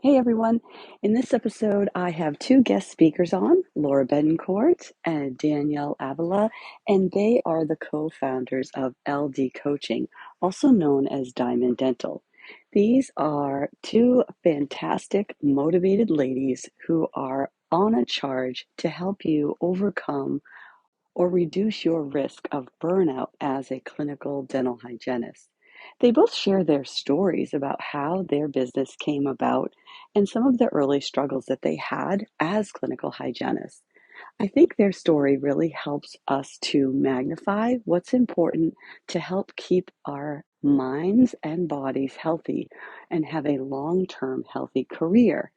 Hey everyone. In this episode, I have two guest speakers on, Laura Bettencourt and Danielle Avila, and they are the co-founders of LD Coaching, also known as Diamond Dental. These are two fantastic, motivated ladies who are on a charge to help you overcome or reduce your risk of burnout as a clinical dental hygienist. They both share their stories about how their business came about and some of the early struggles that they had as clinical hygienists. I think their story really helps us to magnify what's important to help keep our minds and bodies healthy and have a long term healthy career.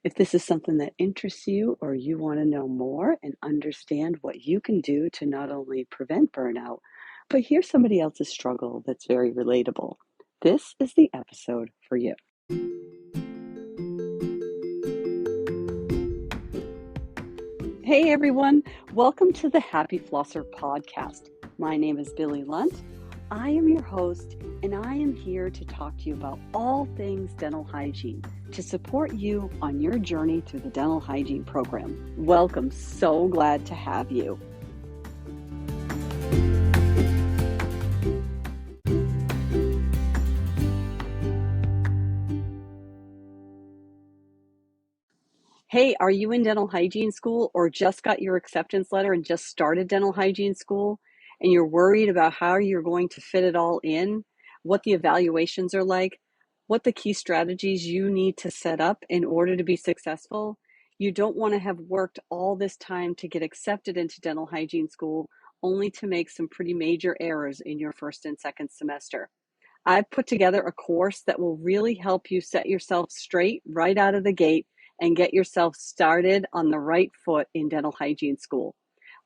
If this is something that interests you or you want to know more and understand what you can do to not only prevent burnout, but hear somebody else's struggle that's very relatable, this is the episode for you. Hey everyone, welcome to the Happy Flosser podcast. My name is Billy Lunt. I am your host, and I am here to talk to you about all things dental hygiene to support you on your journey through the dental hygiene program. Welcome, so glad to have you. Hey, are you in dental hygiene school or just got your acceptance letter and just started dental hygiene school and you're worried about how you're going to fit it all in, what the evaluations are like, what the key strategies you need to set up in order to be successful? You don't want to have worked all this time to get accepted into dental hygiene school only to make some pretty major errors in your first and second semester. I've put together a course that will really help you set yourself straight right out of the gate and get yourself started on the right foot in dental hygiene school.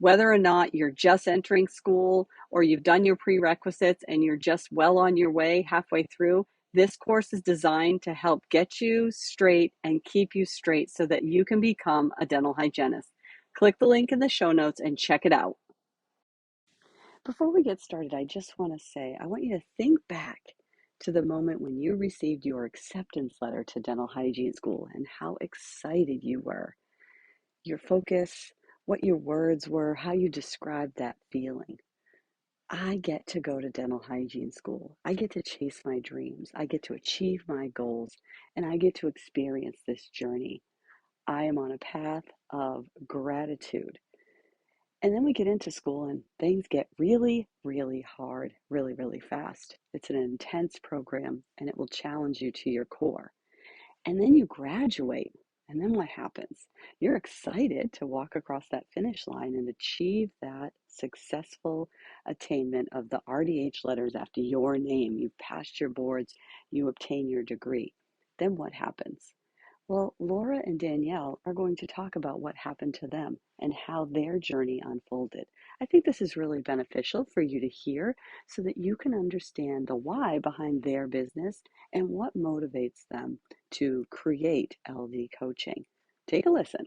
Whether or not you're just entering school or you've done your prerequisites and you're just well on your way halfway through, this course is designed to help get you straight and keep you straight so that you can become a dental hygienist. Click the link in the show notes and check it out. Before we get started, I just want to say, I want you to think back to the moment when you received your acceptance letter to dental hygiene school and how excited you were. Your focus, what your words were, how you described that feeling. I get to go to dental hygiene school. I get to chase my dreams. I get to achieve my goals, and I get to experience this journey. I am on a path of gratitude. And then we get into school and things get really, really hard, really, really fast. It's an intense program and it will challenge you to your core. And then you graduate. And then what happens? You're excited to walk across that finish line and achieve that successful attainment of the RDH letters after your name. You passed your boards, you obtain your degree. Then what happens? Well, Laura and Danielle are going to talk about what happened to them and how their journey unfolded. I think this is really beneficial for you to hear so that you can understand the why behind their business and what motivates them to create LD coaching. Take a listen.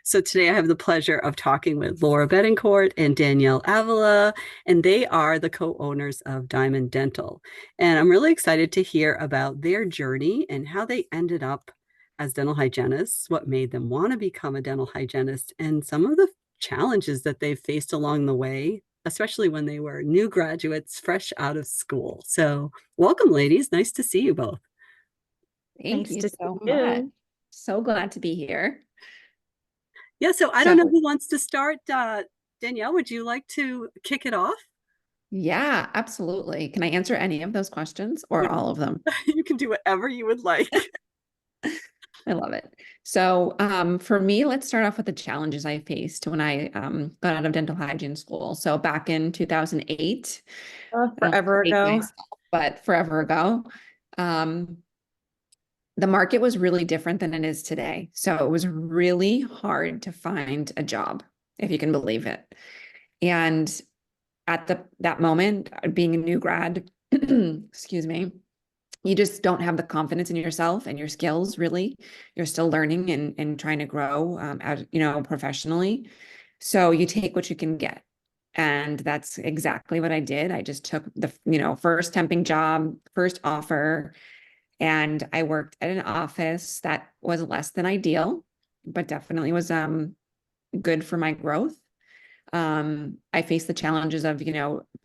So today I have the pleasure of talking with Laura Bettencourt and Danielle Avila, and they are the co-owners of Diamond Dental. And I'm really excited to hear about their journey and how they ended up as dental hygienists, what made them want to become a dental hygienist, and some of the challenges that they've faced along the way, especially when they were new graduates fresh out of school. So welcome, ladies. Nice to see you both. Thank you so much. So glad to be here. Yeah, so I don't know who wants to start. Danielle, would you like to kick it off? Yeah, absolutely. Can I answer any of those questions or all of them? You can do whatever you would like. I love it. So for me, let's start off with the challenges I faced when I got out of dental hygiene school. So back in 2008, forever ago, but forever ago, the market was really different than it is today. So it was really hard to find a job, if you can believe it. And at that moment, being a new grad, excuse me, you just don't have the confidence in yourself and your skills, really. You're still learning and trying to grow, professionally. So you take what you can get. And that's exactly what I did. I just took the, first temping job, first offer, And I worked at an office that was less than ideal, but definitely was good for my growth. I faced the challenges of,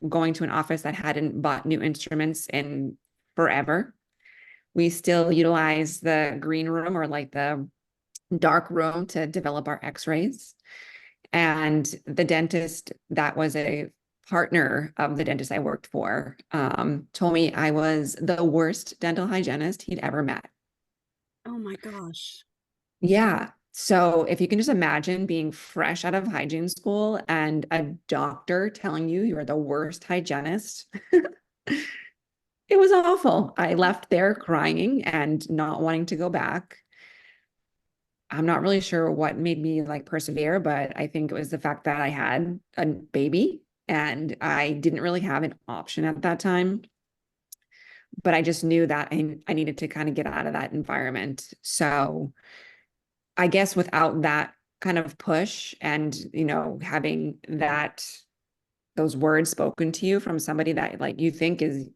going to an office that hadn't bought new instruments in forever. We still utilize the green room, or like the dark room, to develop our x-rays. And the dentist that was a partner of the dentist I worked for told me I was the worst dental hygienist he'd ever met. Oh my gosh. Yeah. So if you can just imagine being fresh out of hygiene school and a doctor telling you you're the worst hygienist, it was awful. I left there crying and not wanting to go back. I'm not really sure what made me like persevere, but I think it was the fact that I had a baby and I didn't really have an option at that time. But I just knew that I needed to kind of get out of that environment. So I guess without that kind of push and, having those words spoken to you from somebody that like you think is,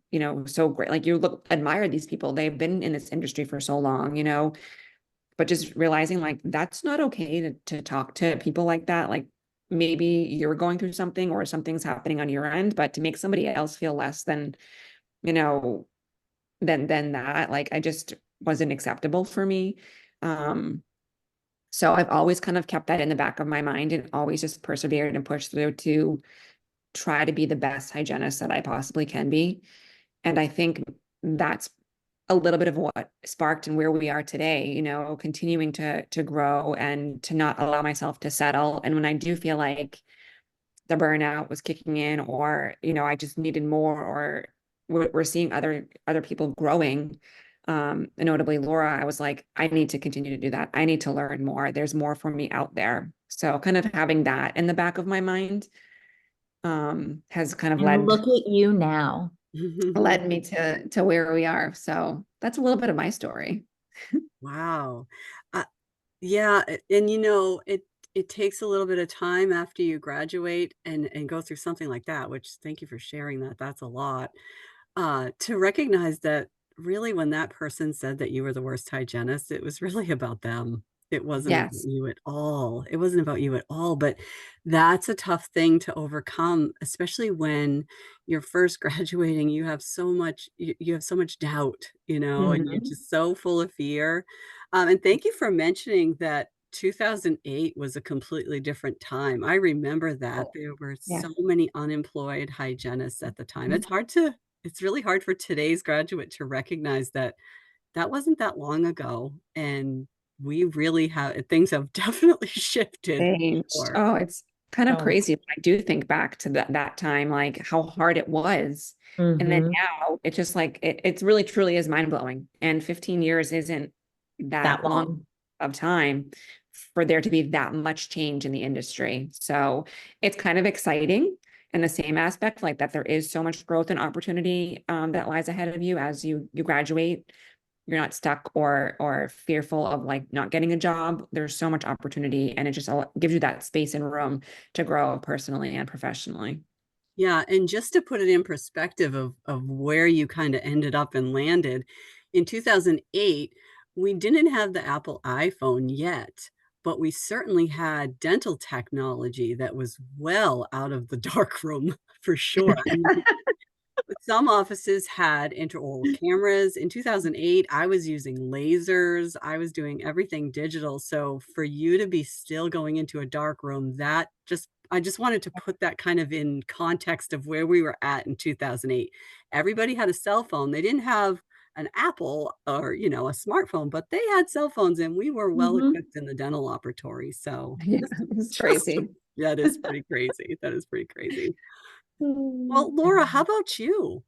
so great, like you admire these people, they've been in this industry for so long, but just realizing like that's not okay to talk to people like that. Like maybe you're going through something or something's happening on your end, but to make somebody else feel less than, you know, than that, like I just wasn't acceptable for me. So I've always kind of kept that in the back of my mind and always just persevered and pushed through to try to be the best hygienist that I possibly can be. And I think that's a little bit of what sparked and where we are today, continuing to grow and to not allow myself to settle. And when I do feel like the burnout was kicking in, or, I just needed more, or we're seeing other people growing, and notably Laura, I was like, I need to continue to do that. I need to learn more. There's more for me out there. So kind of having that in the back of my mind has kind of And look at you now. led me to where we are. So that's a little bit of my story. Wow. Uh, yeah, and it takes a little bit of time after you graduate and go through something like that, which thank you for sharing that. That's a lot. To recognize that really when that person said that you were the worst hygienist, it was really about them. It wasn't about Yes. you at all. It wasn't about you at all, but that's a tough thing to overcome, especially when you're first graduating, you have so much doubt, and you're Mhm. just so full of fear. And thank you for mentioning that 2008 was a completely different time. I remember that Oh, there were yeah. so many unemployed hygienists at the time. Mhm. It's really hard for today's graduate to recognize that that wasn't that long ago, and we really have things have definitely shifted for Changed. sure. Oh, it's kind of So much. crazy. I do think back to that time, like how hard it was. And then Mhm. now it's just like it's really truly is mind blowing. And 15 years isn't That that long long. of time for there to be that much change in the industry. So it's kind of exciting in the same aspect, like that there is so much growth and opportunity that lies ahead of you as you graduate. You're not stuck or fearful of like not getting a job. There's so much opportunity, and it just gives you that space and room to grow personally and professionally. Yeah, and just to put it in perspective of where you kinda ended up and landed, in 2008, we didn't have the Apple iPhone yet, but we certainly had dental technology that was well out of the dark room for sure. I mean, some offices had intraoral cameras. In 2008, I was using lasers. I was doing everything digital. So for you to be still going into a dark room, I just wanted to put that kind of in context of where we were at in 2008. Everybody had a cell phone. They didn't have an Apple or, a smartphone, but they had cell phones and we were well Mhm. equipped in the dental laboratory. So Yeah, just, it's just crazy. that is pretty crazy. That is pretty crazy. Mm. Well, Laura, how about you?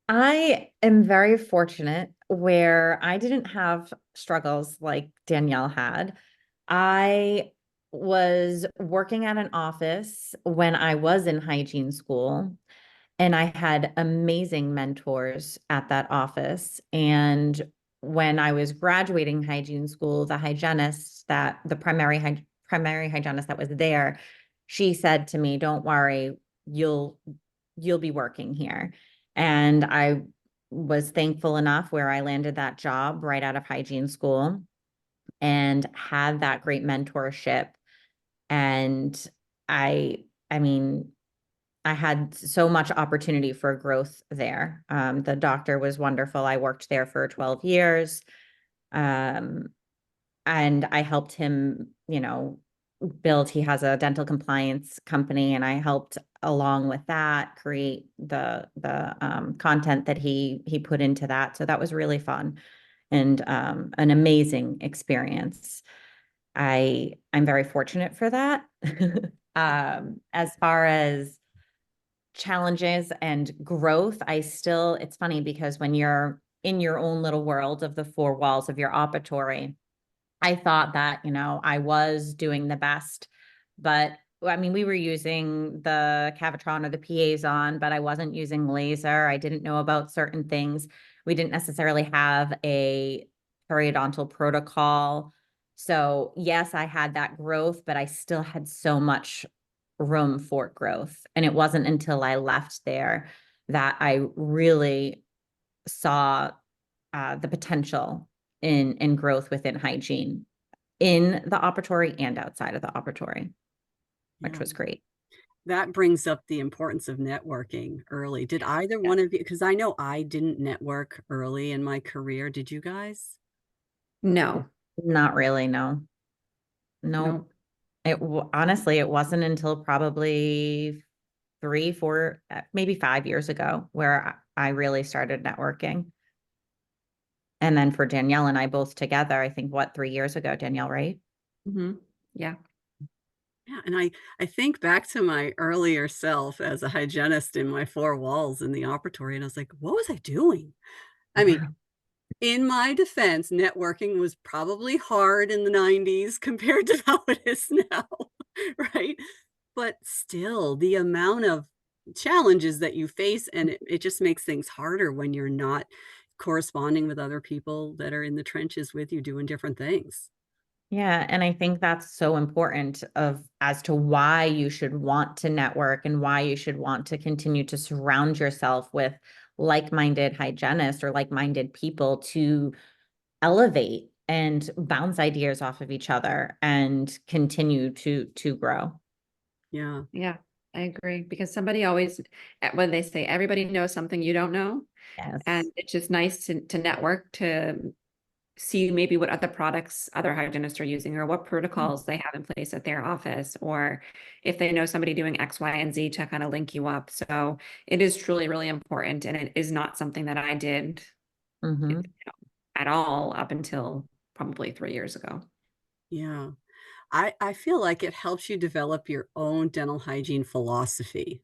I am very fortunate where I didn't have struggles like Danielle had. I was working at an office when I was in hygiene school, and I had amazing mentors at that office. And when I was graduating hygiene school, the primary hygienist that was there, she said to me, "Don't worry, you'll you'll be working here." And I was thankful enough where I landed that job right out of hygiene school and had that great mentorship. And I, I mean, I had so much opportunity for growth there. The doctor was wonderful. I worked there for 12 years. Um, and I helped him, build, he has a dental compliance company, and I helped along with that create the content that he put into that. So that was really fun and an amazing experience. I'm very fortunate for that. As far as challenges and growth, it's funny because when you're in your own little world of the four walls of your operatory, I thought that, I was doing the best, but I mean, we were using the Cavitron or the PAs on, but I wasn't using laser. I didn't know about certain things. We didn't necessarily have a periodontal protocol. So yes, I had that growth, but I still had so much room for growth. And it wasn't until I left there that I really saw the potential in growth within hygiene in the operatory and outside of the operatory, which Yeah. was great. That brings up the importance of networking early. Did either one of you, because I know I didn't network early in my career. Did you guys? No, Not really, no. No. no. Honestly, it wasn't until probably 3, 4, maybe 5 years ago where I really started networking. And then for Danielle and I both together, I think 3 years ago, Danielle, right? Mm-hmm. Yeah. Yeah, and I think back to my earlier self as a hygienist in my four walls in the operatory, and I was like, what was I doing? I mean, in my defense, networking was probably hard in the 90s compared to how it is now, right? But still, the amount of challenges that you face, and it just makes things harder when you're not corresponding with other people that are in the trenches with you doing different things. Yeah, and I think that's so important of as to why you should want to network and why you should want to continue to surround yourself with like-minded hygienists or like-minded people to elevate and bounce ideas off of each other and continue to grow. Yeah. Yeah, I agree. Because somebody always, when they say everybody knows something you don't know, and Yes. it's just nice to network, to see maybe what other products other hygienists are using or what protocols they have in place at their office, or if they know somebody doing X, Y, and Z to kind of link you up. So it is truly really important. And it is not something that I did Mm-hmm. at all up until probably 3 years ago. Yeah. I feel like it helps you develop your own dental hygiene philosophy,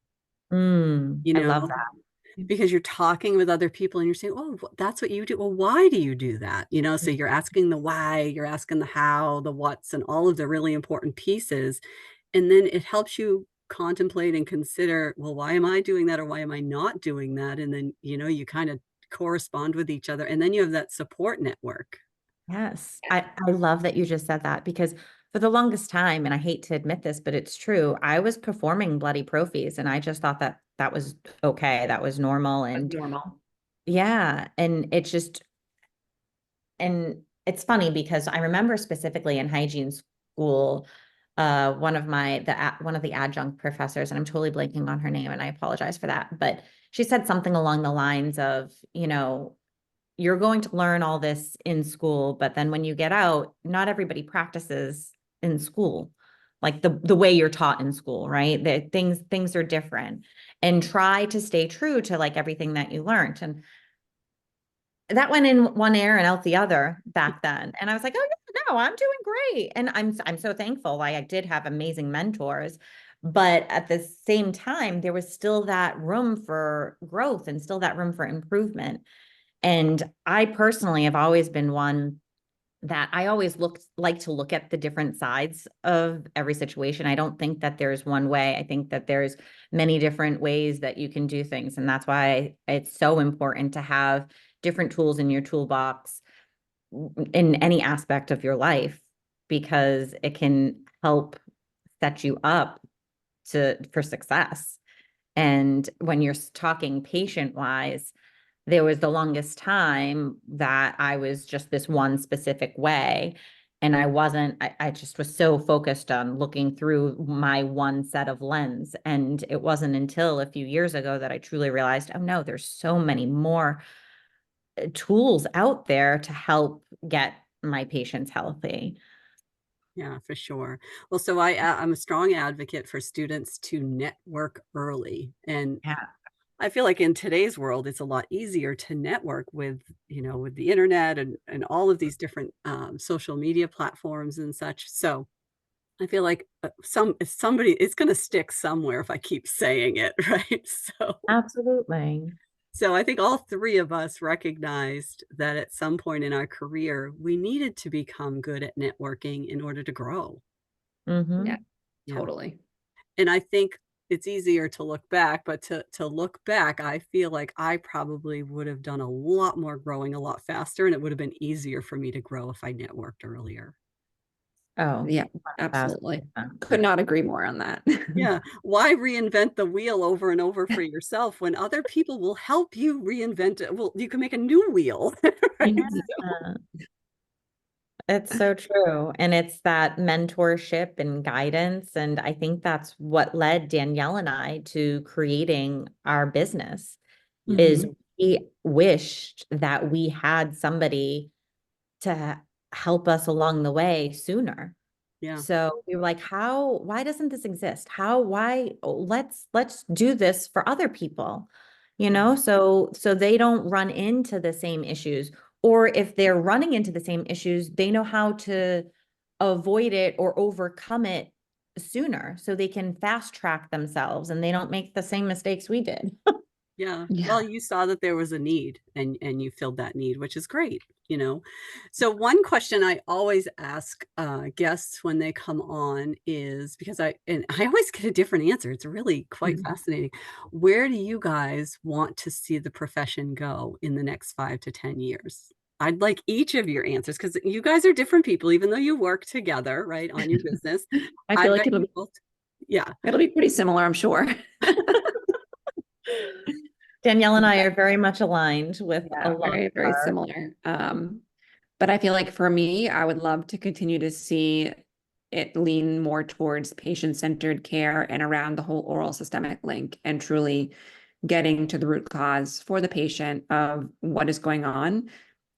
you I love know, that. because you're talking with other people and you're saying, oh, that's what you do. Well, why do you do that? So you're asking the why, you're asking the how, the what's, and all of the really important pieces. And then it helps you contemplate and consider, well, why am I doing that or why am I not doing that? And then, you kind of correspond with each other. And then you have that support network. Yes. I love that you just said that because for the longest time, and I hate to admit this, but it's true, I was performing bloody prophies and I just thought that that was okay. That was normal. That's And normal. yeah, and it's funny because I remember specifically in hygiene school, one of the adjunct professors, and I'm totally blanking on her name, and I apologize for that, but she said something along the lines of, you're going to learn all this in school, but then when you get out, not everybody practices in school, like the way you're taught in school, right? The things are different, and try to stay true to like everything that you learned. And that went in one ear and out the other back then. And I was like, oh yeah, no, I'm doing great. And I'm so thankful. I did have amazing mentors, but at the same time, there was still that room for growth and still that room for improvement. And I personally have always been one that I always like to look at the different sides of every situation. I don't think that there's one way. I think that there's many different ways that you can do things. And that's why it's so important to have different tools in your toolbox in any aspect of your life, because it can help set you up for success. And when you're talking patient wise, there was the longest time that I was just this one specific way. And I just was so focused on looking through my one set of lens. And it wasn't until a few years ago that I truly realized, oh no, there's so many more tools out there to help get my patients healthy. Yeah, for sure. Well, so I'm a strong advocate for students to network early. And Yeah, I feel like in today's world, it's a lot easier to network with, with the internet and all of these different social media platforms and such. So I feel like it's going to stick somewhere if I keep saying it, right? absolutely. So I think all three of us recognized that at some point in our career, we needed to become good at networking in order to grow. Mm-hmm. Yeah, Yeah. totally. And I think it's easier to look back, but to look back, I feel like I probably would have done a lot more growing a lot faster, and it would have been easier for me to grow if I networked earlier. Oh, Yeah, absolutely. 1,000%. Could not agree more on that. Yeah. Why reinvent the wheel over and over for yourself when other people will help you reinvent it? Well, you can make a new wheel, right? Yeah. It's so true. And it's that mentorship and guidance. And I think that's what led Danielle and I to creating our business is Mhm. we wished that we had somebody to help us along the way sooner. Yeah. So we were like, why doesn't this exist? Let's do this for other people, so they don't run into the same issues. Or if they're running into the same issues, they know how to avoid it or overcome it sooner so they can fast track themselves and they don't make the same mistakes we did. Yeah. Yeah. Well, you saw that there was a need and you filled that need, which is great. So one question I always ask guests when they come on is because I always get a different answer. It's really quite Mhm. fascinating. Where do you guys want to see the profession go in the next 5 to 10 years? I'd like each of your answers because you guys are different people, even though you work together, right, on your business. I I feel like bet you both. Yeah. it'll be pretty similar, I'm sure. Danielle and I are very much aligned with a Yeah, lot very, of very our. similar. But I feel like for me, I would love to continue to see it lean more towards patient-centered care and around the whole oral systemic link and truly getting to the root cause for the patient of what is going on,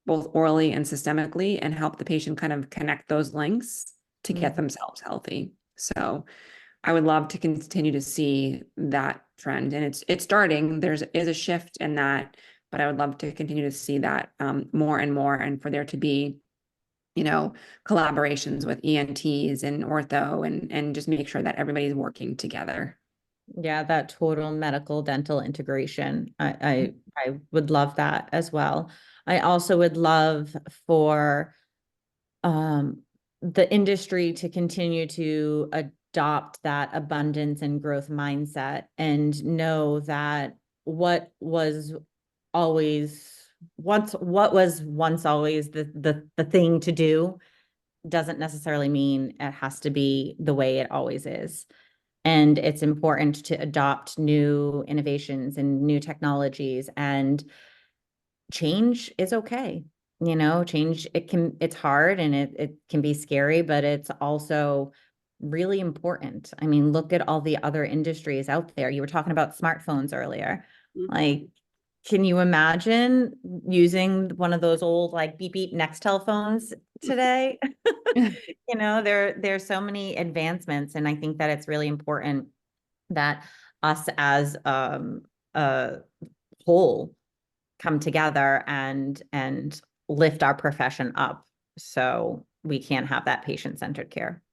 both orally and systemically, and help the patient kind of connect those links to get Mhm. themselves healthy. So I would love to continue to see that trend, and it's starting. There is a shift in that, but I would love to continue to see that more and more, and for there to be, collaborations with ENTs and ortho, and just make sure that everybody's working together. Yeah, that total medical dental integration. I would love that as well. I also would love for um the industry to continue to adopt that abundance and growth mindset and know that always what was once always the thing to do doesn't necessarily mean it has to be the way it always is. And it's important to adopt new innovations and new technologies, and change is okay. Change, it's hard and it can be scary, but it's also really important. I mean, look at all the other industries out there. You were talking about smartphones earlier. Mhm. Like, can you imagine using one of those old like beep beep next telephones today? There's so many advancements, and I think that it's really important that us as a whole come together and lift our profession up so we can have that patient-centered care.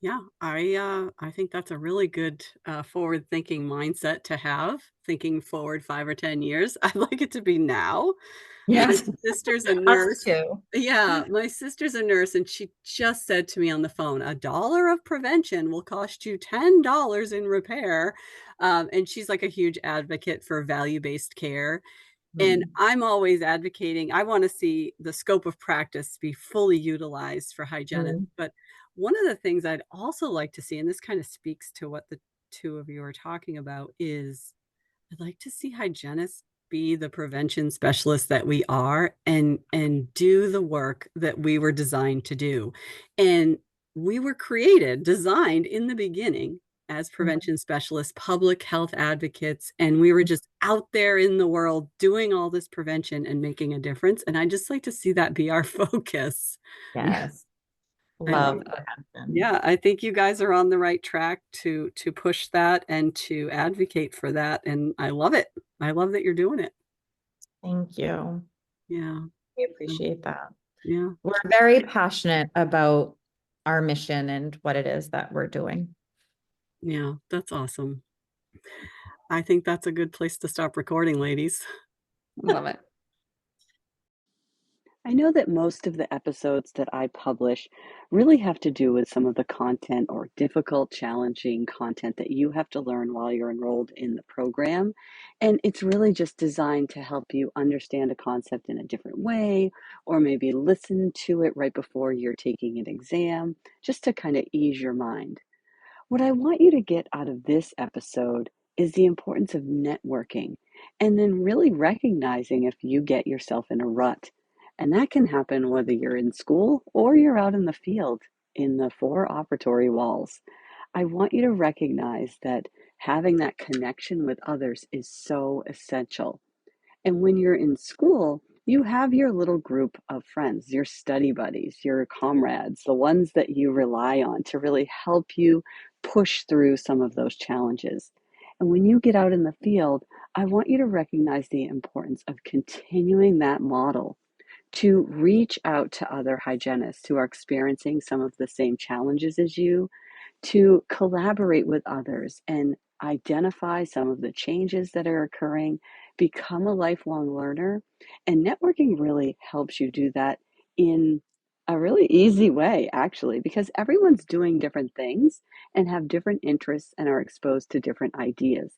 Yeah, I think that's a really good forward-thinking mindset to have, thinking forward 5 or 10 years. I'd like it to be now. My Yes. sister's a Us nurse. too. Yeah, my sister's a nurse, and she just said to me on the phone, "$1 of prevention will cost you $10 in repair." And she's like a huge advocate for value-based care. And Mm. I'm always advocating, I want to see the scope of practice be fully utilized for hygienists. Mm. But one of the things I'd also like to see, and this kind of speaks to what the two of you are talking about, is I'd like to see hygienists be the prevention specialists that we are and do the work that we were designed to do. And we were designed in the beginning as prevention specialists, public health advocates, and we were just out there in the world doing all this prevention and making a difference. And I just like to see that be our focus. Yes. Love that. Yeah, I think you guys are on the right track to push that and to advocate for that. And I love it. I love that you're doing it. Thank you. Yeah. We appreciate that. Yeah. We're very passionate about our mission and what it is that we're doing. Yeah, that's awesome. I think that's a good place to stop recording, ladies. Love it. I know that most of the episodes that I publish really have to do with some of the content or difficult, challenging content that you have to learn while you're enrolled in the program. And it's really just designed to help you understand a concept in a different way, or maybe listen to it right before you're taking an exam, just to kind of ease your mind. What I want you to get out of this episode is the importance of networking and then really recognizing if you get yourself in a rut. And that can happen whether you're in school or you're out in the field in the 4 operatory walls. I want you to recognize that having that connection with others is so essential. And when you're in school, you have your little group of friends, your study buddies, your comrades, the ones that you rely on to really help you push through some of those challenges. And when you get out in the field, I want you to recognize the importance of continuing that model to reach out to other hygienists who are experiencing some of the same challenges as you, to collaborate with others and identify some of the changes that are occurring, become a lifelong learner. And networking really helps you do that in a really easy way, actually, because everyone's doing different things and have different interests and are exposed to different ideas.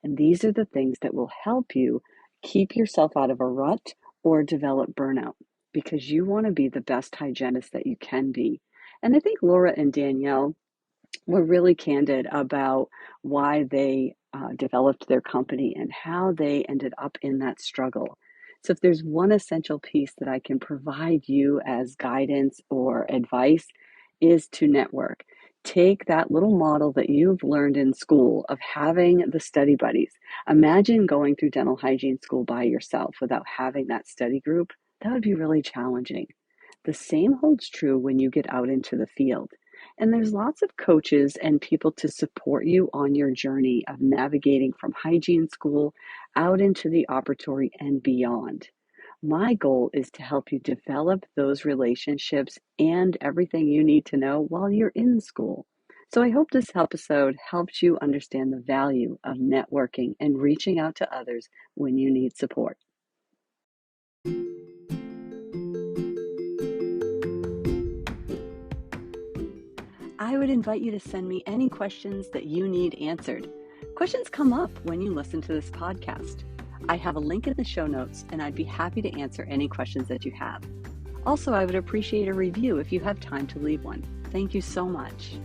And these are the things that will help you keep yourself out of a rut or develop burnout, because you want to be the best hygienist that you can be. And I think Laura and Danielle were really candid about why they developed their company and how they ended up in that struggle. So if there's one essential piece that I can provide you as guidance or advice, is to network. Take that little model that you've learned in school of having the study buddies. Imagine going through dental hygiene school by yourself without having that study group. That would be really challenging. The same holds true when you get out into the field. And there's lots of coaches and people to support you on your journey of navigating from hygiene school out into the operatory and beyond. My goal is to help you develop those relationships and everything you need to know while you're in school. So I hope this episode helps you understand the value of networking and reaching out to others when you need support. I would invite you to send me any questions that you need answered. Questions come up when you listen to this podcast. I have a link in the show notes, and I'd be happy to answer any questions that you have. Also, I would appreciate a review if you have time to leave one. Thank you so much.